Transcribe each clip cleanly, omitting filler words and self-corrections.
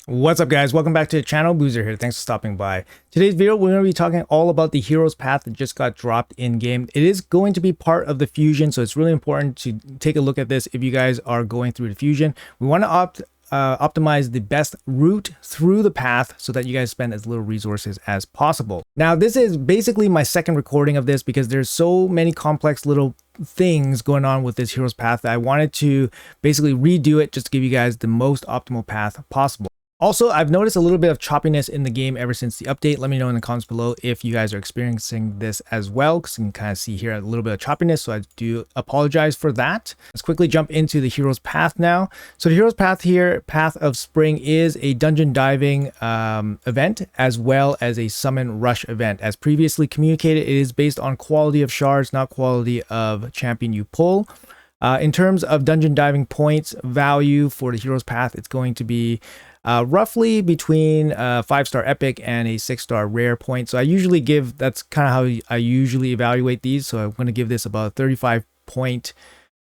What's up, guys? Welcome back to the channel. Boozer here. Thanks for stopping by. Today's video, we're going to be talking all about the hero's path that just got dropped in game. It is going to be part of the fusion, so it's really important to take a look at this if you guys are going through the fusion. We want to optimize the best route through the path so that you guys spend as little resources as possible. Now, this is basically my second recording of this because there's so many complex little things going on with this hero's path that I wanted to basically redo it just to give you guys the most optimal path possible. Also, I've noticed a little bit of choppiness in the game ever since the update. Let me know in the comments below if you guys are experiencing this as well, because you can kind of see here a little bit of choppiness, so I do apologize for that. Let's quickly jump into the hero's path now. So the hero's path here, Path of Spring, is a dungeon diving event as well as a summon rush event. As previously communicated, it is based on quality of shards, not quality of champion you pull. In terms of dungeon diving points value for the hero's path, it's going to be roughly between a 5-star epic and a 6-star rare point. So I usually give, that's kind of how I usually evaluate these. So I'm going to give this about a 35 point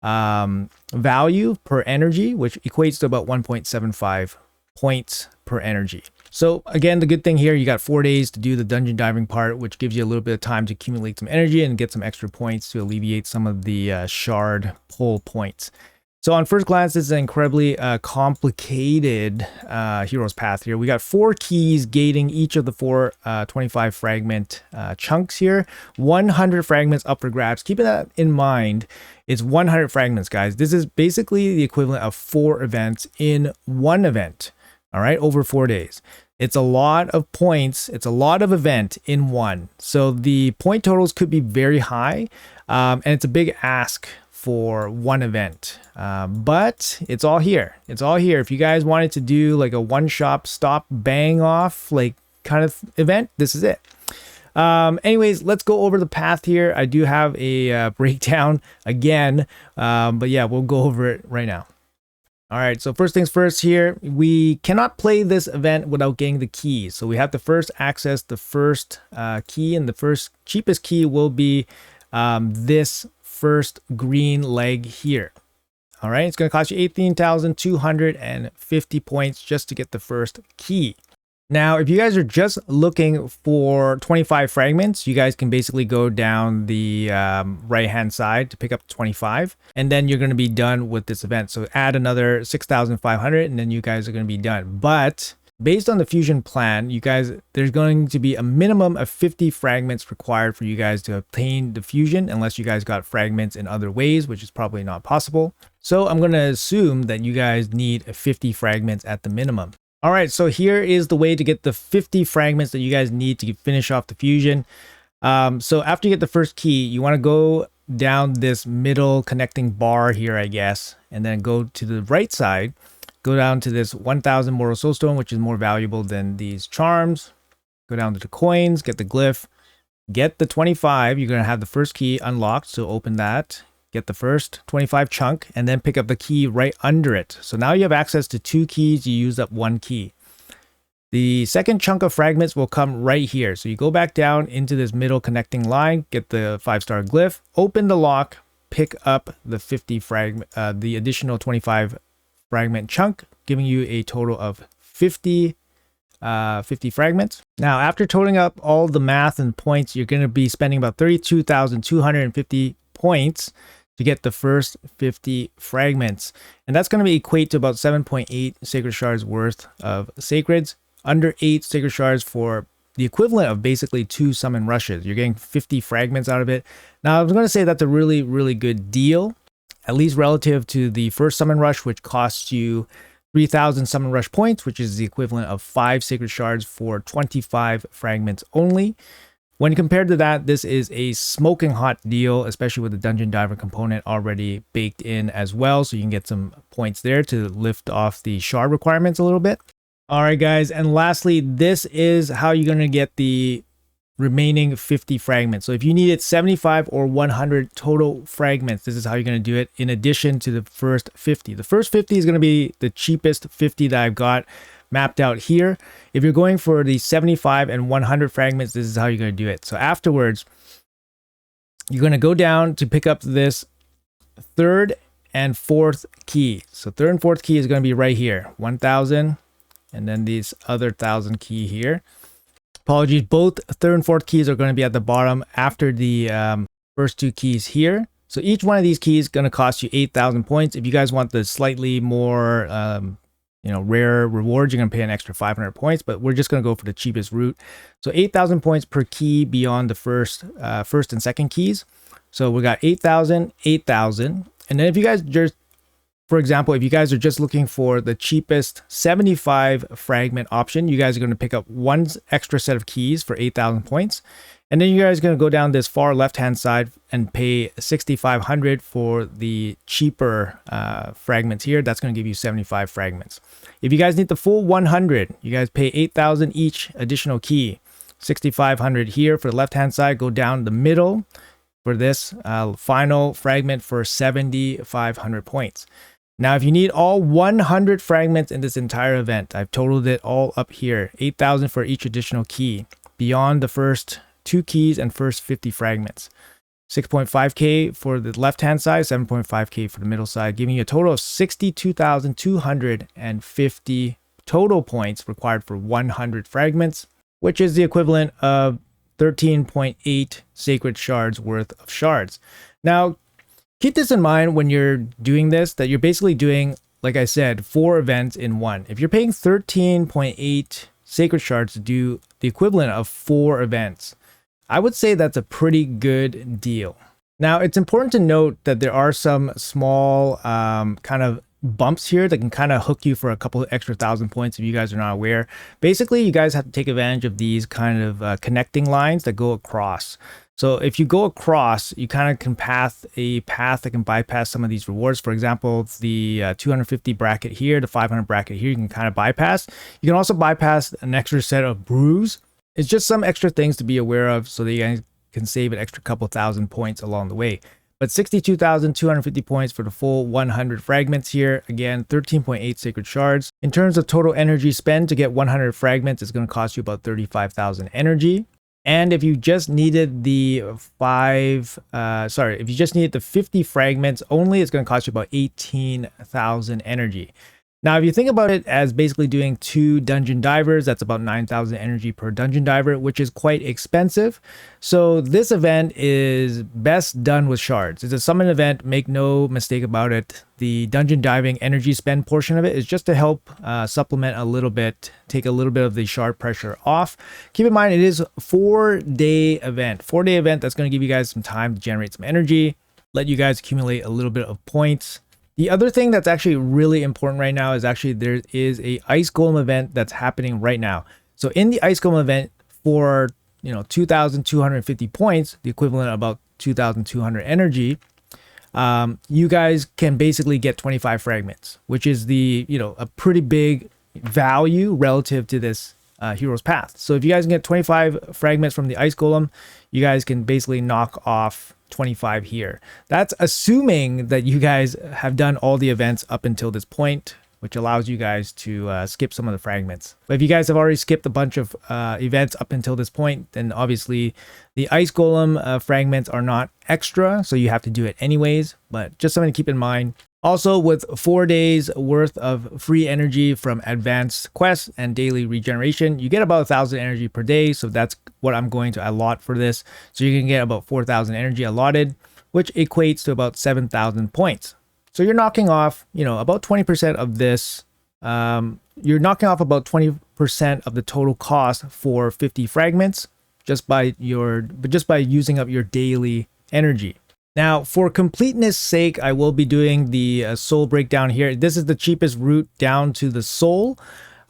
value per energy, which equates to about 1.75 points per energy. So again, the good thing here, you got 4 days to do the dungeon diving part, which gives you a little bit of time to accumulate some energy and get some extra points to alleviate some of the shard pull points. So on first glance, this is an incredibly complicated hero's path here. We got 4 keys gating each of the 4 25 fragment chunks here. 100 fragments up for grabs. Keeping that in mind, it's 100 fragments, guys. This is basically the equivalent of 4 events in one event, all right, over 4 days. It's a lot of points. It's a lot of event in one. So the point totals could be very high, and it's a big ask for one event, but it's all here. It's all here. If you guys wanted to do like a one-shot stop bang off like kind of event, this is it. Anyways, let's go over the path here. I do have a breakdown again, but yeah, we'll go over it right now. All right, so first things first here, we cannot play this event without getting the keys. So we have to first access the first key, and the first cheapest key will be this first green leg here. All right, it's going to cost you 18,250 points just to get the first key. Now, if you guys are just looking for 25 fragments, you guys can basically go down the right hand side to pick up 25, and then you're going to be done with this event. So add another 6,500 and then you guys are going to be done. But based on the fusion plan, you guys, there's going to be a minimum of 50 fragments required for you guys to obtain the fusion, unless you guys got fragments in other ways, which is probably not possible. So I'm going to assume that you guys need 50 fragments at the minimum. All right, so here is the way to get the 50 fragments that you guys need to finish off the fusion. So after you get the first key, you want to go down this middle connecting bar here, I guess, and then go to the right side. Go down to this 1,000 Mortal Soulstone, which is more valuable than these charms. Go down to the coins, get the glyph, get the 25. You're going to have the first key unlocked, so open that. Get the first 25 chunk, and then pick up the key right under it. So now you have access to 2 keys. You use up 1 key. The second chunk of fragments will come right here. So you go back down into this middle connecting line, get the 5-star glyph, open the lock, pick up the 50 fragment, the additional 25 fragment chunk, giving you a total of 50 fragments. Now, after totaling up all the math and points, you're going to be spending about 32,250 points to get the first 50 fragments. And that's going to equate to about 7.8 sacred shards worth of sacreds, under 8 sacred shards for the equivalent of basically 2 summon rushes. You're getting 50 fragments out of it. Now, I was going to say that's a really, really good deal, at least relative to the first summon rush, which costs you 3,000 summon rush points, which is the equivalent of 5 sacred shards for 25 fragments only. When compared to that, this is a smoking hot deal, especially with the dungeon diver component already baked in as well. So you can get some points there to lift off the shard requirements a little bit. All right, guys. And lastly, this is how you're going to get the remaining 50 fragments. So if you needed 75 or 100 total fragments, this is how you're going to do it, in addition to the first 50. The first 50 is going to be the cheapest 50 that I've got mapped out here. If you're going for the 75 and 100 fragments, this is how you're going to do it. So afterwards, you're going to go down to pick up this 3rd and 4th key. So 3rd and 4th key is going to be right here. 1,000, and then these other 1,000 key here. Apologies, both third and fourth keys are going to be at the bottom after the first two keys here. So each one of these keys is going to cost you 8,000 points. If you guys want the slightly more rare rewards, you're going to pay an extra 500 points, but we're just going to go for the cheapest route. So 8,000 points per key beyond the first and second keys. So we got 8,000, 8,000. And then if you guys just, for example, if you guys are just looking for the cheapest 75 fragment option, you guys are going to pick up one extra set of keys for 8,000 points. And then you guys are going to go down this far left-hand side and pay 6,500 for the cheaper fragments here. That's going to give you 75 fragments. If you guys need the full 100, you guys pay 8,000 each additional key. 6,500 here for the left-hand side. Go down the middle for this final fragment for 7,500 points. Now, if you need all 100 fragments in this entire event, I've totaled it all up here. 8,000 for each additional key beyond the first two keys and first 50 fragments. 6.5k for the left-hand side, 7.5k for the middle side, giving you a total of 62,250 total points required for 100 fragments, which is the equivalent of 13.8 sacred shards worth of shards. Now, keep this in mind when you're doing this, that you're basically doing, like I said, 4 events in one. If you're paying 13.8 sacred shards to do the equivalent of 4 events, I would say that's a pretty good deal. Now, it's important to note that there are some small kind of bumps here that can kind of hook you for a couple of extra 1,000 points if you guys are not aware. Basically, you guys have to take advantage of these kind of connecting lines that go across. So if you go across, you kind of can path a path that can bypass some of these rewards. For example, the 250 bracket here, the 500 bracket here, you can kind of bypass. You can also bypass an extra set of brews. It's just some extra things to be aware of so that you guys can save an extra couple 1,000 points along the way. But 62,250 points for the full 100 fragments here. Again, 13.8 sacred shards. In terms of total energy spend to get 100 fragments, it's going to cost you about 35,000 energy. And if you just needed the 50 fragments only, it's going to cost you about 18,000 energy. Now, if you think about it as basically doing 2 dungeon divers, that's about 9,000 energy per dungeon diver, which is quite expensive. So this event is best done with shards. It's a summon event, make no mistake about it. The dungeon diving energy spend portion of it is just to help supplement a little bit, take a little bit of the shard pressure off. Keep in mind, it is a 4-day event. 4-day event that's going to give you guys some time to generate some energy, let you guys accumulate a little bit of points. The other thing that's actually really important right now is actually there is a ice golem event that's happening right now. So in the ice golem event for 2,250 points, the equivalent of about 2,200 energy, you guys can basically get 25 fragments, which is the a pretty big value relative to this hero's path. So if you guys can get 25 fragments from the ice golem, you guys can basically knock off 25 here. That's assuming that you guys have done all the events up until this point, which allows you guys to skip some of the fragments. But if you guys have already skipped a bunch of events up until this point, then obviously the ice golem fragments are not extra, so you have to do it anyways, but just something to keep in mind. Also, with 4 days worth of free energy from advanced quests and daily regeneration, you get about 1,000 energy per day. So that's what I'm going to allot for this. So you can get about 4,000 energy allotted, which equates to about 7,000 points. So you're knocking off, about 20% of this. You're knocking off about 20% of the total cost for 50 fragments just by using up your daily energy. Now, for completeness sake, I will be doing the soul breakdown here. This is the cheapest route down to the soul.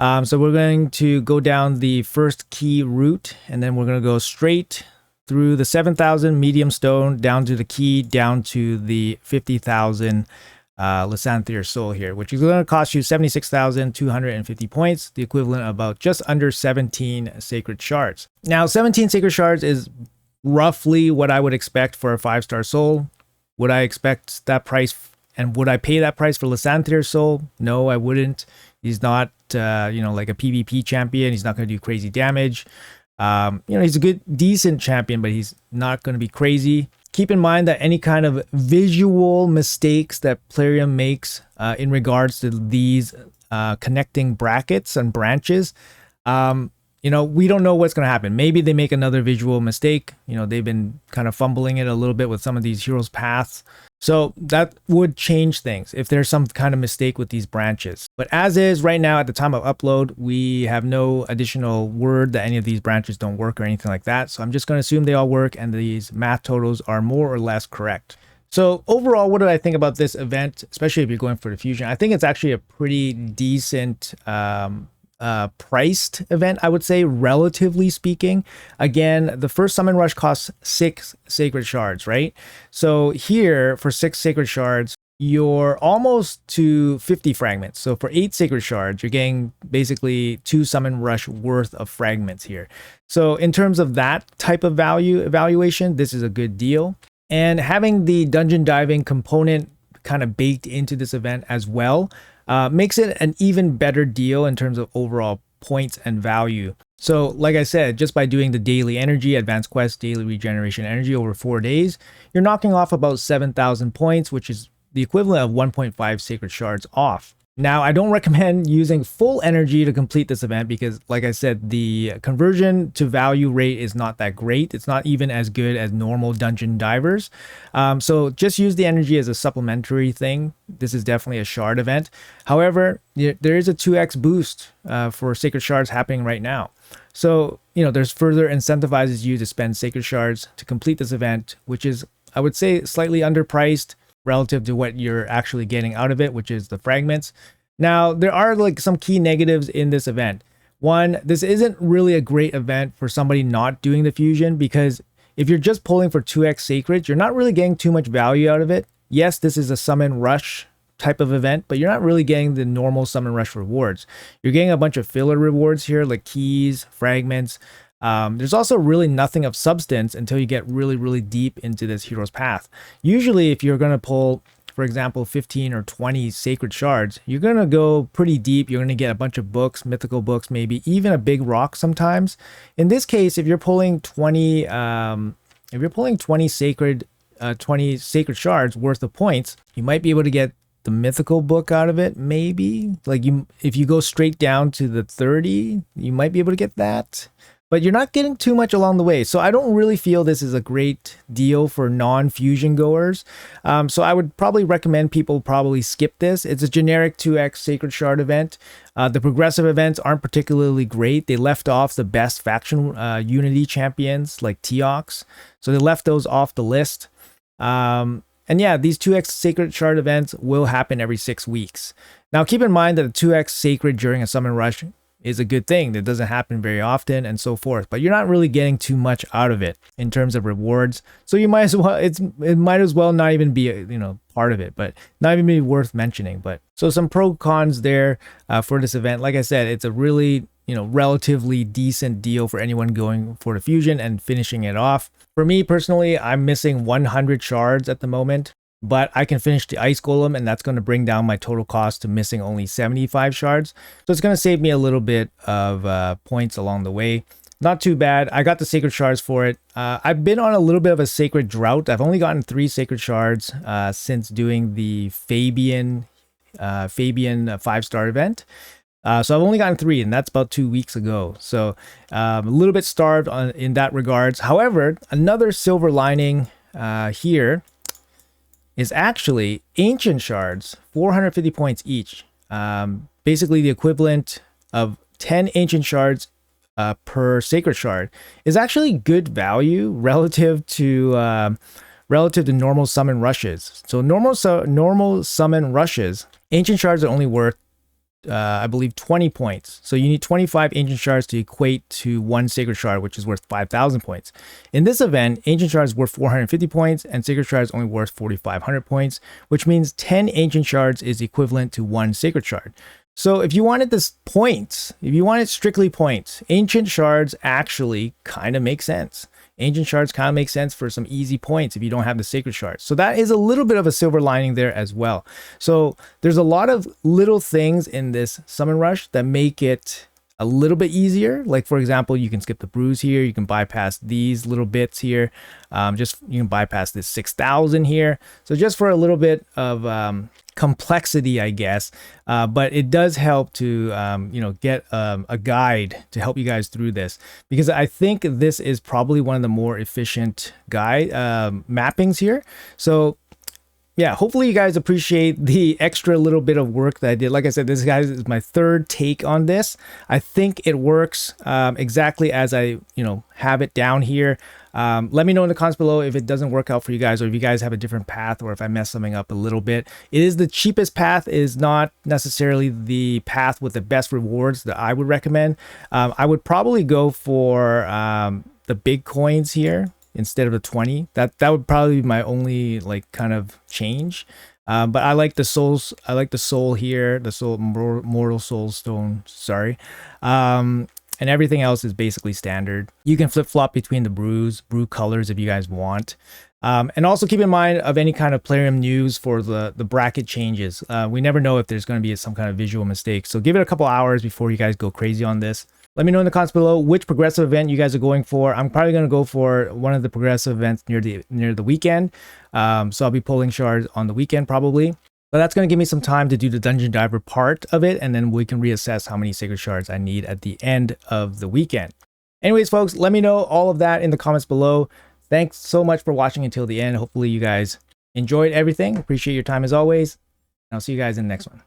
So we're going to go down the first key route, and then we're going to go straight through the 7,000 medium stone down to the key, down to the 50,000 Lysanthir soul here, which is going to cost you 76,250 points, the equivalent of about just under 17 sacred shards. Now, 17 sacred shards is roughly what I would expect for a 5-star soul. Would I expect that price, and would I pay that price for Lysanthir soul? No, I wouldn't. He's not, like a PvP champion. He's not going to do crazy damage. He's a good, decent champion, but he's not going to be crazy. Keep in mind that any kind of visual mistakes that Plarium makes in regards to these connecting brackets and branches, you know, we don't know what's going to happen. Maybe they make another visual mistake. You know, they've been kind of fumbling it a little bit with some of these heroes paths. So that would change things if there's some kind of mistake with these branches. But as is right now at the time of upload, we have no additional word that any of these branches don't work or anything like that. So I'm just going to assume they all work and these math totals are more or less correct. So overall, what do I think about this event, especially if you're going for the fusion? I think it's actually a pretty decent priced event, I would say, relatively speaking. Again, the first summon rush costs 6 sacred shards, right? So here for 6 sacred shards, you're almost to 50 fragments. So for 8 sacred shards, you're getting basically 2 summon rush worth of fragments here. So in terms of that type of value evaluation, this is a good deal. And having the dungeon diving component kind of baked into this event as well makes it an even better deal in terms of overall points and value. So like I said, just by doing the daily energy, advanced quest, daily regeneration energy over 4 days, you're knocking off about 7,000 points, which is the equivalent of 1.5 sacred shards off. Now, I don't recommend using full energy to complete this event because, like I said, the conversion to value rate is not that great. It's not even as good as normal dungeon divers. So just use the energy as a supplementary thing. This is definitely a shard event. However, there is a 2x boost for sacred shards happening right now. So, you know, there's further incentivizes you to spend sacred shards to complete this event, which is, I would say, slightly underpriced relative to what you're actually getting out of it, which is the fragments. Now, there are like some key negatives in this event. One, this isn't really a great event for somebody not doing the fusion because if you're just pulling for 2x sacred, you're not really getting too much value out of it. Yes, this is a summon rush type of event, but you're not really getting the normal summon rush rewards. You're getting a bunch of filler rewards here, like keys, fragments. There's also really nothing of substance until you get really, really deep into this hero's path. Usually, if you're going to pull, for example, 15 or 20 sacred shards, you're going to go pretty deep. You're going to get a bunch of books, mythical books, maybe even a big rock sometimes. In this case, if you're pulling 20 sacred shards worth of points, you might be able to get the mythical book out of it, maybe. Like if you go straight down to the 30, you might be able to get that. But you're not getting too much along the way. So I don't really feel this is a great deal for non-fusion goers. So I would probably recommend people probably skip this. It's a generic 2x sacred shard event. The progressive events aren't particularly great. They left off the best faction unity champions like Teox. So they left those off the list. And yeah, these 2x sacred shard events will happen every 6 weeks. Now keep in mind that a 2x sacred during a summon rush is a good thing. That doesn't happen very often and so forth, but you're not really getting too much out of it in terms of rewards. So you might as well, it might as well not even be, you know, part of it, but not even be worth mentioning. But so some pro cons there for this event. Like I said, it's a really, you know, relatively decent deal for anyone going for the fusion and finishing it off. For me personally, I'm missing 100 shards at the moment, but I can finish the ice golem and that's going to bring down my total cost to missing only 75 shards. So it's going to save me a little bit of points along the way. Not too bad. I got the sacred shards for it. I've been on a little bit of a sacred drought. I've only gotten 3 sacred shards since doing the Fabian 5-star event. So I've only gotten 3 and that's about 2 weeks ago. So a little bit starved in that regards. However, another silver lining here is actually ancient shards, 450 points each. Basically the equivalent of 10 ancient shards per sacred shard is actually good value relative to normal summon rushes. So normal summon rushes, ancient shards are only worth I believe 20 points. So you need 25 ancient shards to equate to 1 sacred shard, which is worth 5,000 points. In this event, ancient shards is worth 450 points and sacred shards only worth 4,500 points, which means 10 ancient shards is equivalent to 1 sacred shard. So if you wanted this points, if you wanted strictly points, ancient shards actually kind of make sense. Ancient shards kind of make sense for some easy points if you don't have the sacred shards. So that is a little bit of a silver lining there as well. So there's a lot of little things in this summon rush that make it a little bit easier. Like for example, you can skip the bruise here. You can bypass these little bits here. Just you can bypass this 6,000 here. So just for a little bit of complexity, I guess. But it does help to get a guide to help you guys through this, because I think this is probably one of the more efficient guide mappings here. So yeah, hopefully you guys appreciate the extra little bit of work that I did. Like I said, this guys is my third take on this. I think it works exactly as I have it down here. Let me know in the comments below if it doesn't work out for you guys, or if you guys have a different path, or if I mess something up a little bit. It is the cheapest path, is not necessarily the path with the best rewards that I would recommend. I would probably go for the big coins here instead of the 20. That would probably be my only like kind of change. But I like the souls. I like the soul here, the soul, mortal soul stone. Sorry. And everything else is basically standard. You can flip flop between the brew colors if you guys want. And also keep in mind of any kind of Plarium news for the bracket changes. We never know if there's going to be some kind of visual mistake. So give it a couple hours before you guys go crazy on this. Let me know in the comments below which progressive event you guys are going for. I'm probably going to go for one of the progressive events near the weekend. So I'll be pulling shards on the weekend probably. But that's going to give me some time to do the dungeon diver part of it, and then we can reassess how many sacred shards I need at the end of the weekend. Anyways, folks, let me know all of that in the comments below. Thanks so much for watching until the end. Hopefully you guys enjoyed everything. Appreciate your time as always. And I'll see you guys in the next one.